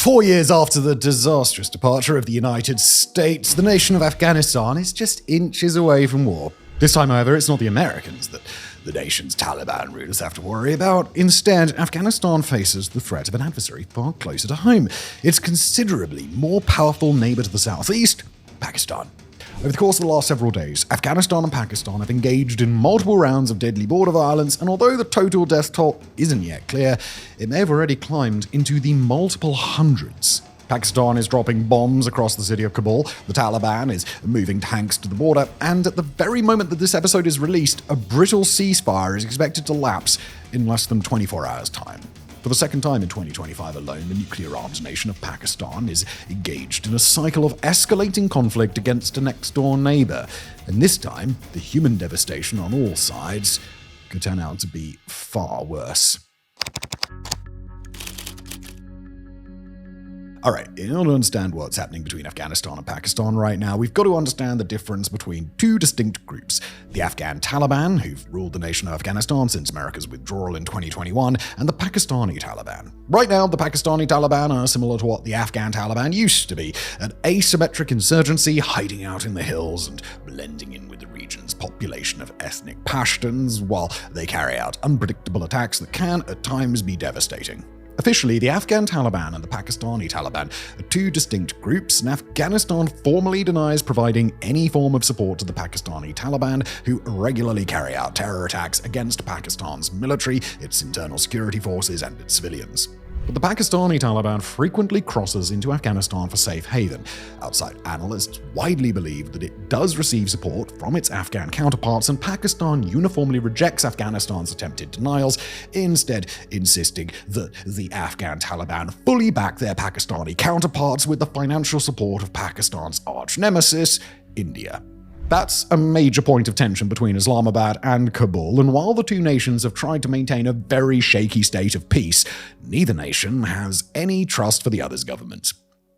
4 years after the disastrous departure of the United States, the nation of Afghanistan is just inches away from war. This time, however, it's not the Americans that the nation's Taliban rulers have to worry about. Instead, Afghanistan faces the threat of an adversary far closer to home. Its considerably more powerful neighbor to the southeast, Pakistan. Over the course of the last several days, Afghanistan and Pakistan have engaged in multiple rounds of deadly border violence, and although the total death toll isn't yet clear, it may have already climbed into the multiple hundreds. Pakistan is dropping bombs across the city of Kabul, the Taliban is moving tanks to the border, and at the very moment that this episode is released, a brittle ceasefire is expected to lapse in less than 24 hours' time. For the second time in 2025 alone, the nuclear-armed nation of Pakistan is engaged in a cycle of escalating conflict against a next-door neighbor. And this time, the human devastation on all sides could turn out to be far worse. Alright, in order to understand what's happening between Afghanistan and Pakistan right now, we've got to understand the difference between two distinct groups. The Afghan Taliban, who've ruled the nation of Afghanistan since America's withdrawal in 2021, and the Pakistani Taliban. Right now, the Pakistani Taliban are similar to what the Afghan Taliban used to be, an asymmetric insurgency hiding out in the hills and blending in with the region's population of ethnic Pashtuns, while they carry out unpredictable attacks that can, at times, be devastating. Officially, the Afghan Taliban and the Pakistani Taliban are two distinct groups, and Afghanistan formally denies providing any form of support to the Pakistani Taliban, who regularly carry out terror attacks against Pakistan's military, its internal security forces, and its civilians. But the Pakistani Taliban frequently crosses into Afghanistan for safe haven. Outside analysts widely believe that it does receive support from its Afghan counterparts, and Pakistan uniformly rejects Afghanistan's attempted denials, instead insisting that the Afghan Taliban fully back their Pakistani counterparts with the financial support of Pakistan's arch-nemesis, India. That's a major point of tension between Islamabad and Kabul, and while the two nations have tried to maintain a very shaky state of peace, neither nation has any trust for the other's government.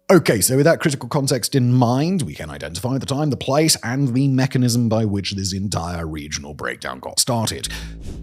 Okay, so with that critical context in mind, we can identify the time, the place, and the mechanism by which this entire regional breakdown got started.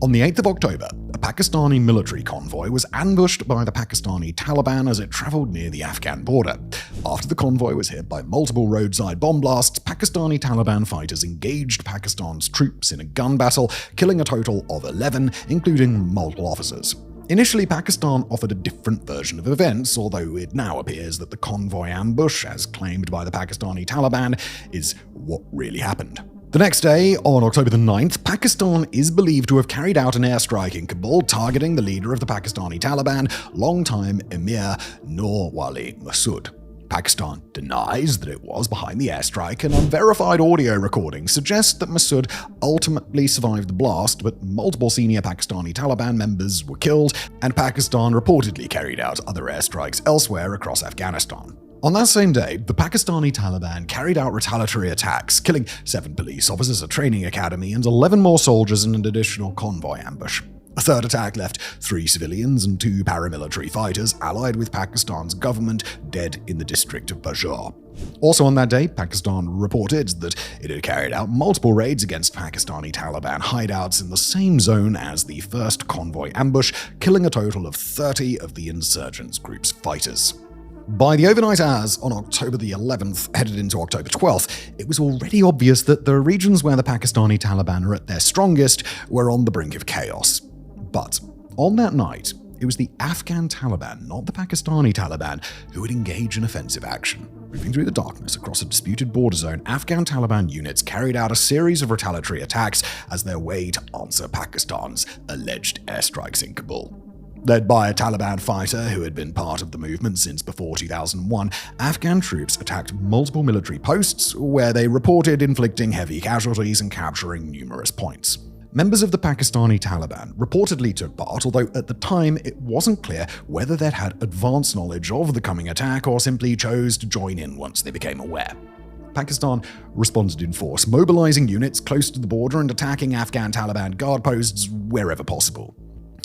On the 8th of October, a Pakistani military convoy was ambushed by the Pakistani Taliban as it traveled near the Afghan border. After the convoy was hit by multiple roadside bomb blasts, Pakistani Taliban fighters engaged Pakistan's troops in a gun battle, killing a total of 11, including multiple officers. Initially, Pakistan offered a different version of events, although it now appears that the convoy ambush, as claimed by the Pakistani Taliban, is what really happened. The next day, on October the 9th, Pakistan is believed to have carried out an airstrike in Kabul, targeting the leader of the Pakistani Taliban, longtime Emir Nur Wali Masood. Pakistan denies that it was behind the airstrike, and unverified audio recordings suggest that Masood ultimately survived the blast, but multiple senior Pakistani Taliban members were killed, and Pakistan reportedly carried out other airstrikes elsewhere across Afghanistan. On that same day, the Pakistani Taliban carried out retaliatory attacks, killing 7 police officers, a training academy, and 11 more soldiers in an additional convoy ambush. A third attack left 3 civilians and 2 paramilitary fighters allied with Pakistan's government dead in the district of Bajar. Also on that day, Pakistan reported that it had carried out multiple raids against Pakistani Taliban hideouts in the same zone as the first convoy ambush, killing a total of 30 of the insurgents group's fighters. By the overnight hours on October the 11th, headed into October 12th, it was already obvious that the regions where the Pakistani Taliban are at their strongest were on the brink of chaos. But on that night, it was the Afghan Taliban, not the Pakistani Taliban, who would engage in offensive action. Moving through the darkness across a disputed border zone, Afghan Taliban units carried out a series of retaliatory attacks as their way to answer Pakistan's alleged airstrikes in Kabul. Led by a Taliban fighter who had been part of the movement since before 2001, Afghan troops attacked multiple military posts, where they reported inflicting heavy casualties and capturing numerous points. Members of the Pakistani Taliban reportedly took part, although at the time it wasn't clear whether they'd had advanced knowledge of the coming attack or simply chose to join in once they became aware. Pakistan responded in force, mobilizing units close to the border and attacking Afghan Taliban guard posts wherever possible.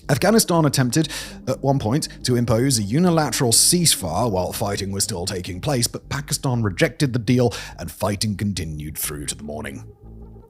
Afghanistan attempted, at one point, to impose a unilateral ceasefire while fighting was still taking place, but Pakistan rejected the deal and fighting continued through to the morning.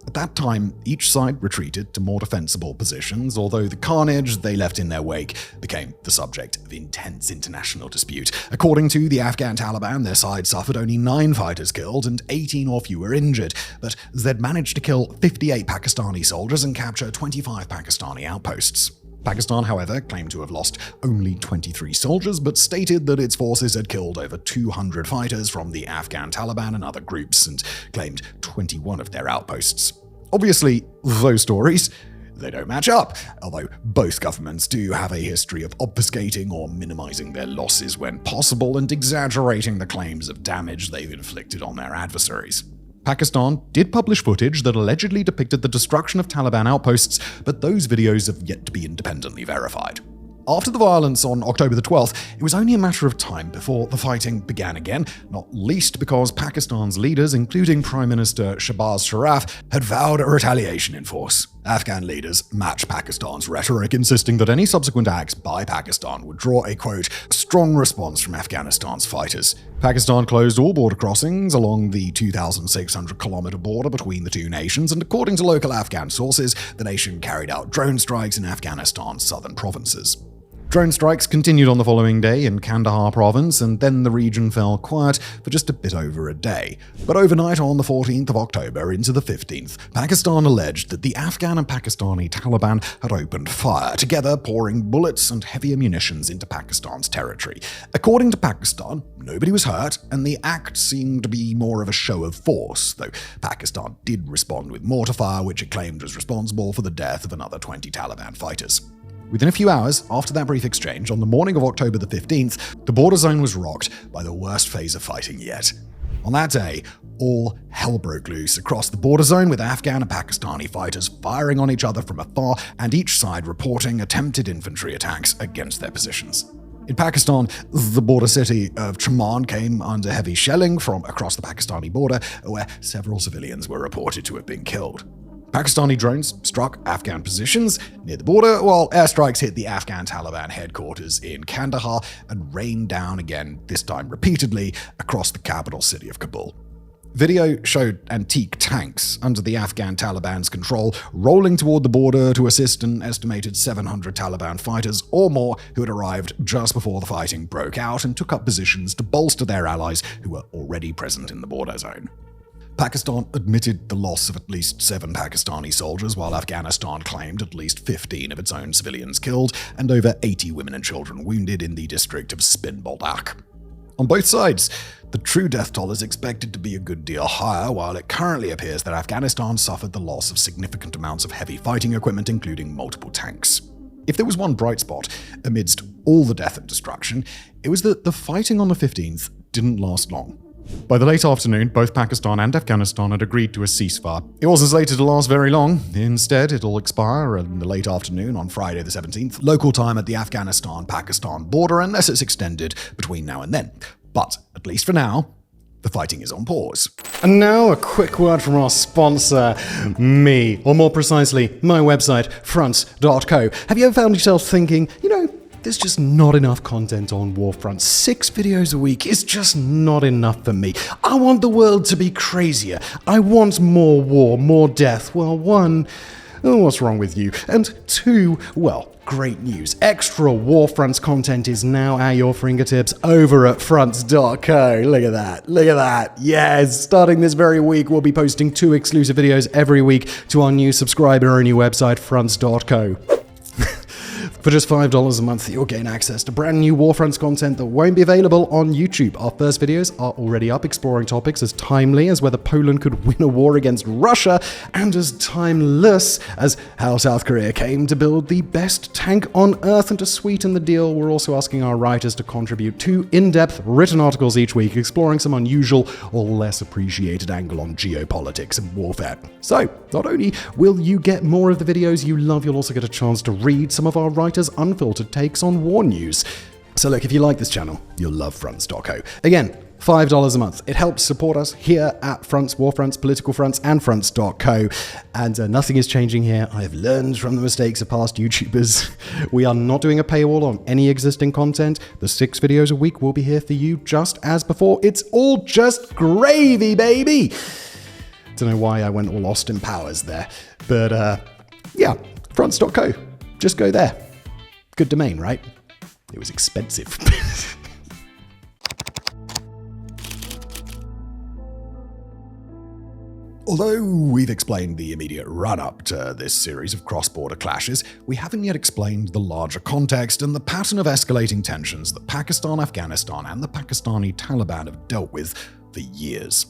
At that time, each side retreated to more defensible positions, although the carnage they left in their wake became the subject of intense international dispute. According to the Afghan Taliban, their side suffered only 9 fighters killed and 18 or fewer injured, but they'd managed to kill 58 Pakistani soldiers and capture 25 Pakistani outposts. Pakistan, however, claimed to have lost only 23 soldiers, but stated that its forces had killed over 200 fighters from the Afghan Taliban and other groups, and claimed 21 of their outposts. Obviously, those stories, they don't match up, although both governments do have a history of obfuscating or minimizing their losses when possible and exaggerating the claims of damage they've inflicted on their adversaries. Pakistan did publish footage that allegedly depicted the destruction of Taliban outposts, but those videos have yet to be independently verified. After the violence on October the 12th, it was only a matter of time before the fighting began again, not least because Pakistan's leaders, including Prime Minister Shahbaz Sharaf, had vowed a retaliation in force. Afghan leaders matched Pakistan's rhetoric, insisting that any subsequent acts by Pakistan would draw a, quote, strong response from Afghanistan's fighters. Pakistan closed all border crossings along the 2,600-kilometer border between the two nations, and according to local Afghan sources, the nation carried out drone strikes in Afghanistan's southern provinces. Drone strikes continued on the following day in Kandahar province, and then the region fell quiet for just a bit over a day. But overnight on the 14th of October into the 15th, Pakistan alleged that the Afghan and Pakistani Taliban had opened fire, together pouring bullets and heavy munitions into Pakistan's territory. According to Pakistan, nobody was hurt, and the act seemed to be more of a show of force, though Pakistan did respond with mortar fire, which it claimed was responsible for the death of another 20 Taliban fighters. Within a few hours after that brief exchange, on the morning of October the 15th, the border zone was rocked by the worst phase of fighting yet. On that day, all hell broke loose across the border zone, with Afghan and Pakistani fighters firing on each other from afar, and each side reporting attempted infantry attacks against their positions. In Pakistan, the border city of Chaman came under heavy shelling from across the Pakistani border, where several civilians were reported to have been killed. Pakistani drones struck Afghan positions near the border, while airstrikes hit the Afghan Taliban headquarters in Kandahar and rained down again, this time repeatedly, across the capital city of Kabul. Video showed antique tanks under the Afghan Taliban's control rolling toward the border to assist an estimated 700 Taliban fighters or more who had arrived just before the fighting broke out and took up positions to bolster their allies who were already present in the border zone. Pakistan admitted the loss of at least 7 Pakistani soldiers, while Afghanistan claimed at least 15 of its own civilians killed and over 80 women and children wounded in the district of Spin Boldak. On both sides, the true death toll is expected to be a good deal higher, while it currently appears that Afghanistan suffered the loss of significant amounts of heavy fighting equipment, including multiple tanks. If there was one bright spot amidst all the death and destruction, it was that the fighting on the 15th didn't last long. By the late afternoon, both Pakistan and Afghanistan had agreed to a ceasefire. It wasn't slated to last very long. Instead, it'll expire in the late afternoon on Friday the 17th, local time at the Afghanistan-Pakistan border, unless it's extended between now and then. But, at least for now, the fighting is on pause. And now a quick word from our sponsor, me, or more precisely, my website, fronts.co. Have you ever found yourself thinking, there's just not enough content on WarFronts. 6 videos a week is just not enough for me. I want the world to be crazier. I want more war, more death. Well, 1, what's wrong with you? And 2, well, great news. Extra WarFronts content is now at your fingertips over at fronts.co. Look at that. Yes, starting this very week, we'll be posting 2 exclusive videos every week to our new subscriber-only website, fronts.co. For just $5 a month, you'll gain access to brand new WarFronts content that won't be available on YouTube. Our first videos are already up, exploring topics as timely as whether Poland could win a war against Russia, and as timeless as how South Korea came to build the best tank on Earth. And to sweeten the deal, we're also asking our writers to contribute 2 in-depth written articles each week, exploring some unusual or less appreciated angle on geopolitics and warfare. So, not only will you get more of the videos you love, you'll also get a chance to read some of our writers' unfiltered takes on war news. So look, if you like this channel, you'll love fronts.co. Again, $5 a month. It helps support us here at Fronts, WarFronts, Political Fronts, and fronts.co. And nothing is changing here. I have learned from the mistakes of past YouTubers. We are not doing a paywall on any existing content. The 6 videos a week will be here for you just as before. It's all just gravy, baby! Don't know why I went all Austin Powers there. But yeah, fronts.co. Just go there. Good domain, right? It was expensive. Although we've explained the immediate run-up to this series of cross-border clashes, we haven't yet explained the larger context and the pattern of escalating tensions that Pakistan, Afghanistan, and the Pakistani Taliban have dealt with for years.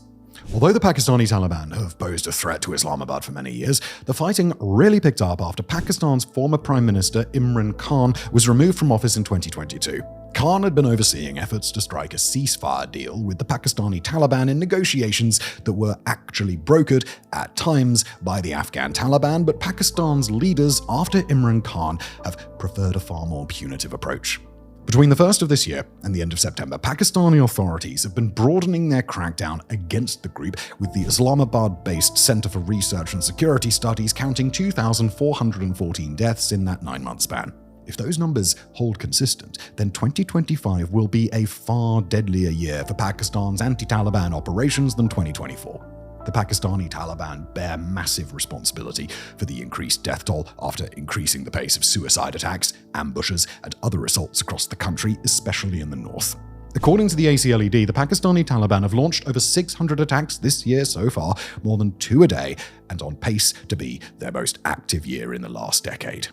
Although the Pakistani Taliban have posed a threat to Islamabad for many years, the fighting really picked up after Pakistan's former Prime Minister Imran Khan was removed from office in 2022. Khan had been overseeing efforts to strike a ceasefire deal with the Pakistani Taliban in negotiations that were actually brokered at times by the Afghan Taliban, but Pakistan's leaders after Imran Khan have preferred a far more punitive approach. Between the first of this year and the end of September, Pakistani authorities have been broadening their crackdown against the group, with the Islamabad-based Center for Research and Security Studies counting 2,414 deaths in that 9-month span. If those numbers hold consistent, then 2025 will be a far deadlier year for Pakistan's anti-Taliban operations than 2024. The Pakistani Taliban bear massive responsibility for the increased death toll after increasing the pace of suicide attacks, ambushes, and other assaults across the country, especially in the north. According to the ACLED, the Pakistani Taliban have launched over 600 attacks this year so far, more than 2 a day, and on pace to be their most active year in the last decade.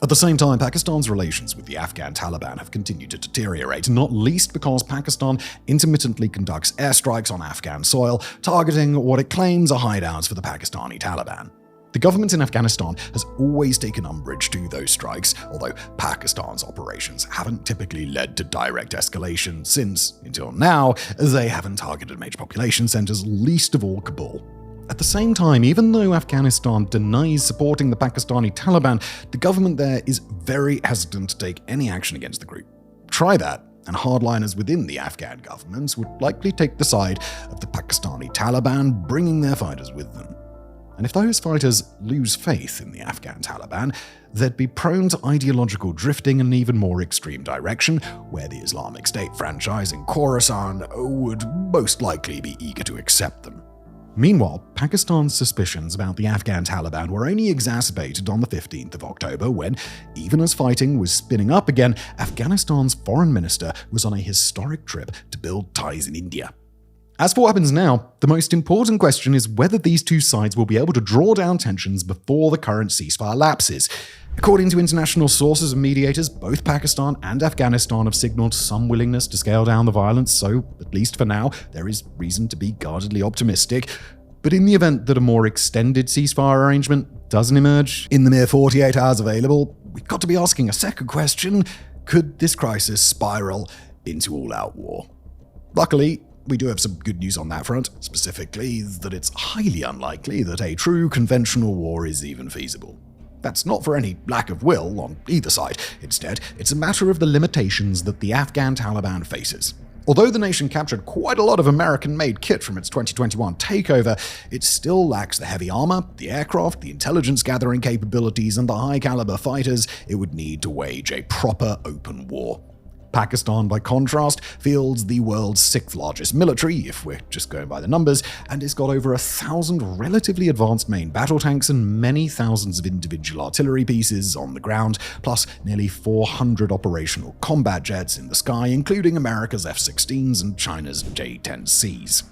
At the same time, Pakistan's relations with the Afghan Taliban have continued to deteriorate, not least because Pakistan intermittently conducts airstrikes on Afghan soil, targeting what it claims are hideouts for the Pakistani Taliban. The government in Afghanistan has always taken umbrage to those strikes, although Pakistan's operations haven't typically led to direct escalation since, until now, they haven't targeted major population centers, least of all Kabul. At the same time, even though Afghanistan denies supporting the Pakistani Taliban, the government there is very hesitant to take any action against the group. Try that, and hardliners within the Afghan governments would likely take the side of the Pakistani Taliban, bringing their fighters with them. And if those fighters lose faith in the Afghan Taliban, they'd be prone to ideological drifting in an even more extreme direction, where the Islamic State franchise in Khorasan would most likely be eager to accept them. Meanwhile, Pakistan's suspicions about the Afghan Taliban were only exacerbated on the 15th of October when, even as fighting was spinning up again, Afghanistan's foreign minister was on a historic trip to build ties in India. As for what happens now, the most important question is whether these two sides will be able to draw down tensions before the current ceasefire lapses. According to international sources and mediators, both Pakistan and Afghanistan have signaled some willingness to scale down the violence, so, at least for now, there is reason to be guardedly optimistic. But in the event that a more extended ceasefire arrangement doesn't emerge in the mere 48 hours available, we've got to be asking a second question: could this crisis spiral into all-out war? Luckily, we do have some good news on that front, specifically that it's highly unlikely that a true conventional war is even feasible. That's not for any lack of will on either side. Instead, it's a matter of the limitations that the Afghan Taliban faces. Although the nation captured quite a lot of American-made kit from its 2021 takeover, it still lacks the heavy armor, the aircraft, the intelligence-gathering capabilities, and the high-caliber fighters it would need to wage a proper open war. Pakistan, by contrast, fields the world's 6th largest military, if we're just going by the numbers, and it's got over 1,000 relatively advanced main battle tanks and many thousands of individual artillery pieces on the ground, plus nearly 400 operational combat jets in the sky, including America's F-16s and China's J-10Cs.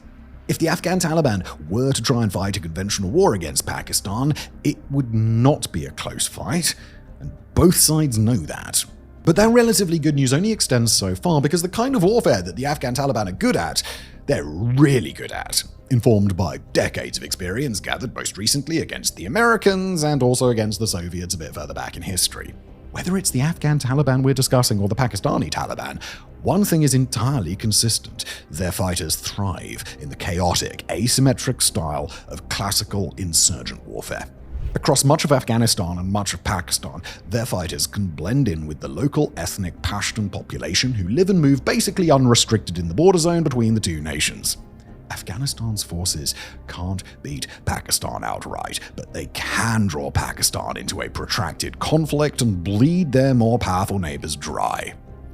If the Afghan Taliban were to try and fight a conventional war against Pakistan, it would not be a close fight, and both sides know that. But that relatively good news only extends so far, because the kind of warfare that the Afghan Taliban are good at, they're really good at, informed by decades of experience gathered most recently against the Americans and also against the Soviets a bit further back in history. Whether it's the Afghan Taliban we're discussing or the Pakistani Taliban, one thing is entirely consistent: their fighters thrive in the chaotic, asymmetric style of classical insurgent warfare. Across much of Afghanistan and much of Pakistan, their fighters can blend in with the local ethnic Pashtun population who live and move basically unrestricted in the border zone between the two nations. Afghanistan's forces can't beat Pakistan outright, but they can draw Pakistan into a protracted conflict and bleed their more powerful neighbors dry.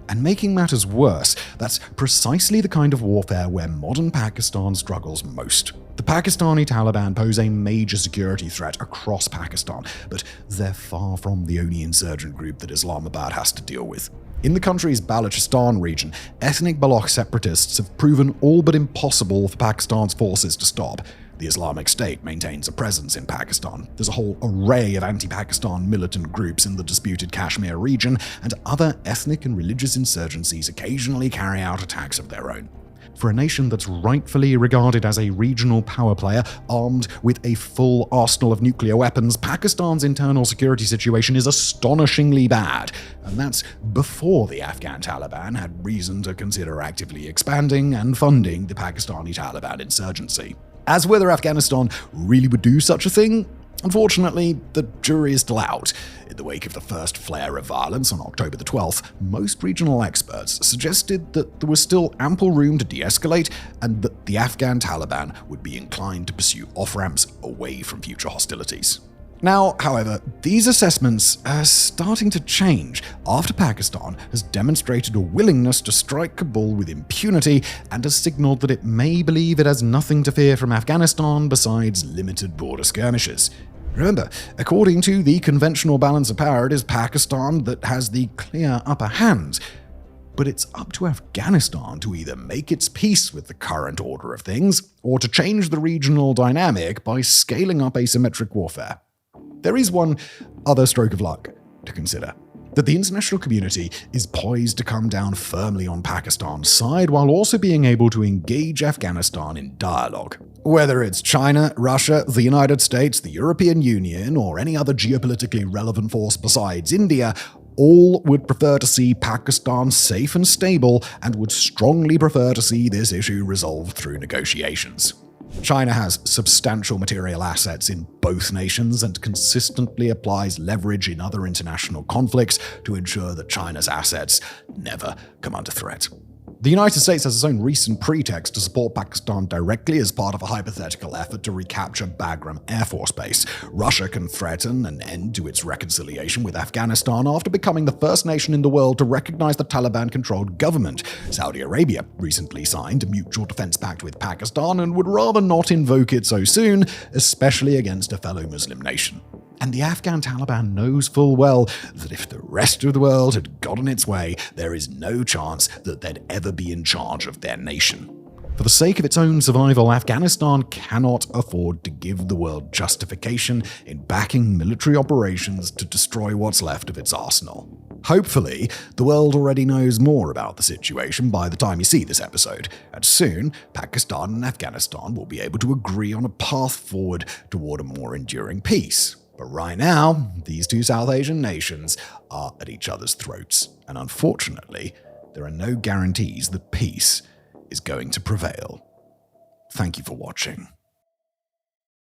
And making matters worse, that's precisely the kind of warfare where modern Pakistan struggles most. The Pakistani Taliban pose a major security threat across Pakistan, but they're far from the only insurgent group that Islamabad has to deal with. In the country's Balochistan region, ethnic Baloch separatists have proven all but impossible for Pakistan's forces to stop. The Islamic State maintains a presence in Pakistan. There's a whole array of anti-Pakistan militant groups in the disputed Kashmir region, and other ethnic and religious insurgencies occasionally carry out attacks of their own. For a nation that's rightfully regarded as a regional power player, armed with a full arsenal of nuclear weapons, Pakistan's internal security situation is astonishingly bad. And that's before the Afghan Taliban had reason to consider actively expanding and funding the Pakistani Taliban insurgency. As whether Afghanistan really would do such a thing, unfortunately, the jury is still out. In the wake of the first flare of violence on October the 12th, most regional experts suggested that there was still ample room to de-escalate and that the Afghan Taliban would be inclined to pursue off-ramps away from future hostilities. Now, however, these assessments are starting to change after Pakistan has demonstrated a willingness to strike Kabul with impunity and has signaled that it may believe it has nothing to fear from Afghanistan besides limited border skirmishes. Remember, according to the conventional balance of power, it is Pakistan that has the clear upper hand. But it's up to Afghanistan to either make its peace with the current order of things or to change the regional dynamic by scaling up asymmetric warfare. There is one other stroke of luck to consider: that the international community is poised to come down firmly on Pakistan's side while also being able to engage Afghanistan in dialogue. Whether it's China, Russia, the United States, the European Union, or any other geopolitically relevant force besides India, all would prefer to see Pakistan safe and stable and would strongly prefer to see this issue resolved through negotiations. China has substantial material assets in both nations and consistently applies leverage in other international conflicts to ensure that China's assets never come under threat. The United States has its own recent pretext to support Pakistan directly as part of a hypothetical effort to recapture Bagram Air Force Base. Russia can threaten an end to its reconciliation with Afghanistan after becoming the first nation in the world to recognize the Taliban-controlled government. Saudi Arabia recently signed a mutual defense pact with Pakistan and would rather not invoke it so soon, especially against a fellow Muslim nation. And the Afghan Taliban knows full well that if the rest of the world had gotten its way, there is no chance that they'd ever be in charge of their nation. For the sake of its own survival, Afghanistan cannot afford to give the world justification in backing military operations to destroy what's left of its arsenal. Hopefully, the world already knows more about the situation by the time you see this episode, and soon, Pakistan and Afghanistan will be able to agree on a path forward toward a more enduring peace. But right now, these two South Asian nations are at each other's throats, and unfortunately, there are no guarantees that peace is going to prevail. Thank you for watching.